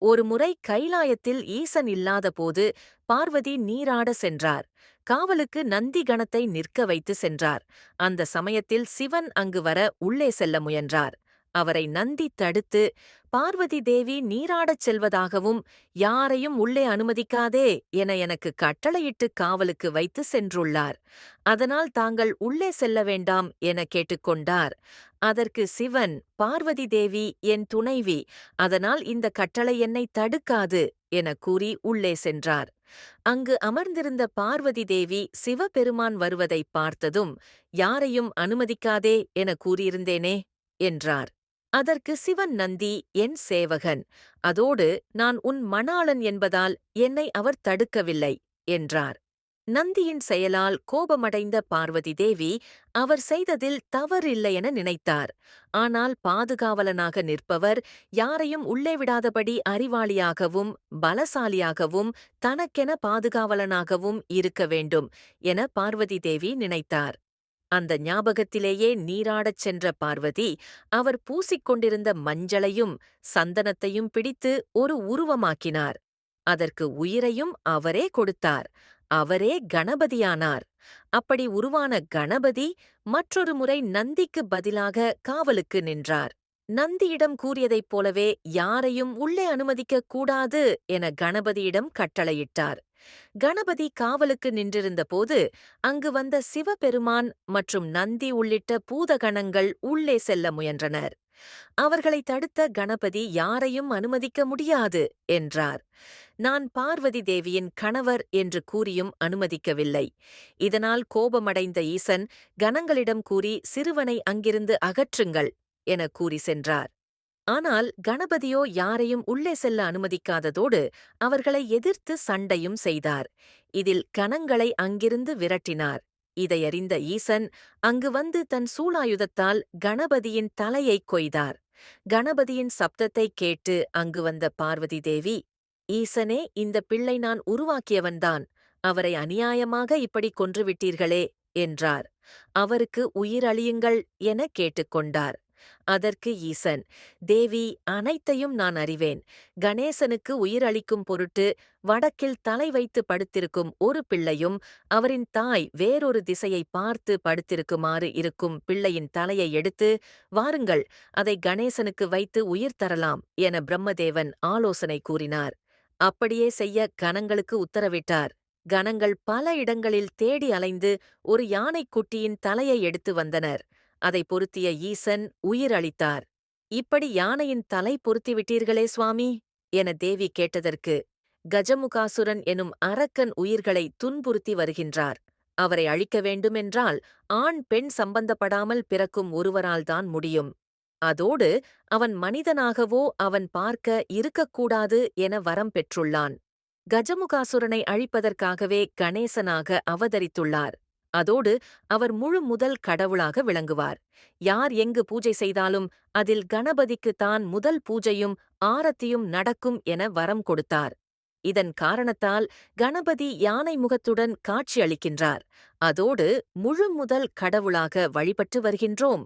ஒருமுறை கைலாயத்தில் ஈசன் இல்லாதபோது பார்வதி நீராட சென்றார். காவலுக்கு நந்தி கணத்தை நிற்க வைத்து சென்றார். அந்த சமயத்தில் சிவன் அங்கு வர உள்ளே செல்ல முயன்றார். அவரை நந்தி தடுத்து, பார்வதி தேவி நீராடச் செல்வதாகவும் யாரையும் உள்ளே அனுமதிக்காதே என எனக்கு கட்டளையிட்டு காவலுக்கு வைத்து சென்றுள்ளார். அதனால் தாங்கள் உள்ளே செல்ல வேண்டாம் என கேட்டுக்கொண்டார். அதற்கு சிவன், பார்வதி தேவி என் துணைவி, அதனால் இந்த கட்டளை என்னை தடுக்காது என கூறி உள்ளே சென்றார். அங்கு அமர்ந்திருந்த பார்வதி தேவி சிவபெருமான் வருவதைப் பார்த்ததும், யாரையும் அனுமதிக்காதே என கூறியிருந்தேனே என்றார். அதற்கு சிவன் நந்தி என் சேவகன், அதோடு நான் உன் மணாளன் என்பதால் என்னை அவர் தடுக்கவில்லை என்றார். நந்தியின் செயலால் கோபமடைந்த பார்வதி தேவி அவர் செய்ததில் தவறில்லையென நினைத்தார். ஆனால் பாதுகாவலனாக நிற்பவர் யாரையும் உள்ளே விடாதபடி அறிவாளியாகவும் பலசாலியாகவும் தனக்கென பாதுகாவலனாகவும் இருக்க வேண்டும் என பார்வதி தேவி நினைத்தார். அந்த ஞாபகத்திலேயே நீராடச் சென்ற பார்வதி அவர் பூசிக்கொண்டிருந்த மஞ்சளையும் சந்தனத்தையும் பிடித்து ஒரு உருவமாக்கினார். அதற்கு உயிரையும் அவரே கொடுத்தார். அவரே கணபதியானார். அப்படி உருவான கணபதி மற்றொரு முறை நந்திக்கு பதிலாக காவலுக்கு நின்றார். நந்தியிடம் கூறியதைப் போலவே யாரையும் உள்ளே அனுமதிக்கக் கூடாது என கணபதியிடம் கட்டளையிட்டார். கணபதி காவலுக்கு நின்றிருந்தபோது அங்கு வந்த சிவபெருமான் மற்றும் நந்தி உள்ளிட்ட பூதகணங்கள் உள்ளே செல்ல முயன்றனர். அவர்களை தடுத்த கணபதி யாரையும் அனுமதிக்க முடியாது என்றார். நான் பார்வதி தேவியின் கணவர் என்று கூறியும் அனுமதிக்கவில்லை. இதனால் கோபமடைந்த ஈசன் கணங்களிடம் கூறி சிறுவனை அங்கிருந்து அகற்றுங்கள் என கூறி சென்றார். ஆனால் கணபதியோ யாரையும் உள்ளே செல்ல அனுமதிக்காததோடு அவர்களை எதிர்த்து சண்டையும் செய்தார். இதில் கணங்களை அங்கிருந்து விரட்டினார். இதையறிந்த ஈசன் அங்கு வந்து தன் சூலாயுதத்தால் கணபதியின் தலையைக் கொய்தார். கணபதியின் சப்தத்தைக் கேட்டு அங்கு வந்த பார்வதி தேவி, ஈசனே, இந்த பிள்ளை நான் உருவாக்கியவன்தான். அவரை அநியாயமாக இப்படி கொன்றுவிட்டீர்களே என்றார். அவருக்கு உயிரளியுங்கள் என கேட்டுக்கொண்டார். அதற்கு ஈசன், தேவி, அனைத்தையும் நான் அறிவேன். கணேசனுக்கு உயிரளிக்கும் பொருட்டு வடக்கில் தலை வைத்து படுத்திருக்கும் ஒரு பிள்ளையும் அவரின் தாய் வேறொரு திசையை பார்த்து படுத்திருக்குமாறு இருக்கும் பிள்ளையின் தலையை எடுத்து வாருங்கள், அதை கணேசனுக்கு வைத்து உயிர் தரலாம் என பிரம்மதேவன் ஆலோசனை கூறினார். அப்படியே செய்ய கணங்களுக்கு உத்தரவிட்டார். கணங்கள் பல இடங்களில் தேடி அலைந்து ஒரு யானைக்குட்டியின் தலையை எடுத்து வந்தனர். அதை பொருத்திய ஈசன் உயிர் அளித்தார். இப்படி யானையின் தலை பொருத்திவிட்டீர்களே சுவாமி என தேவி கேட்டதற்கு, கஜமுகாசுரன் எனும் அரக்கன் உயிர்களை துன்புறுத்தி வருகின்றார். அவரை அழிக்க வேண்டுமென்றால் ஆண் பெண் சம்பந்தப்படாமல் பிறக்கும் ஒருவரால்தான் முடியும். அதோடு அவன் மனிதனாகவோ அவன் பார்க்க இருக்கக்கூடாது என வரம் பெற்றுள்ளான். கஜமுகாசுரனை அழிப்பதற்காகவே கணேசனாக அவதரித்துள்ளார். அதோடு அவர் முழு முதல் கடவுளாக விளங்குவார். யார் எங்கு பூஜை செய்தாலும் அதில் கணபதிக்கு தான் முதல் பூஜையும் ஆரத்தியும் நடக்கும் என வரம் கொடுத்தார். இதன் காரணத்தால் கணபதி யானை முகத்துடன் காட்சியளிக்கின்றார். அதோடு முழு முதல் கடவுளாக வழிபட்டு வருகின்றோம்.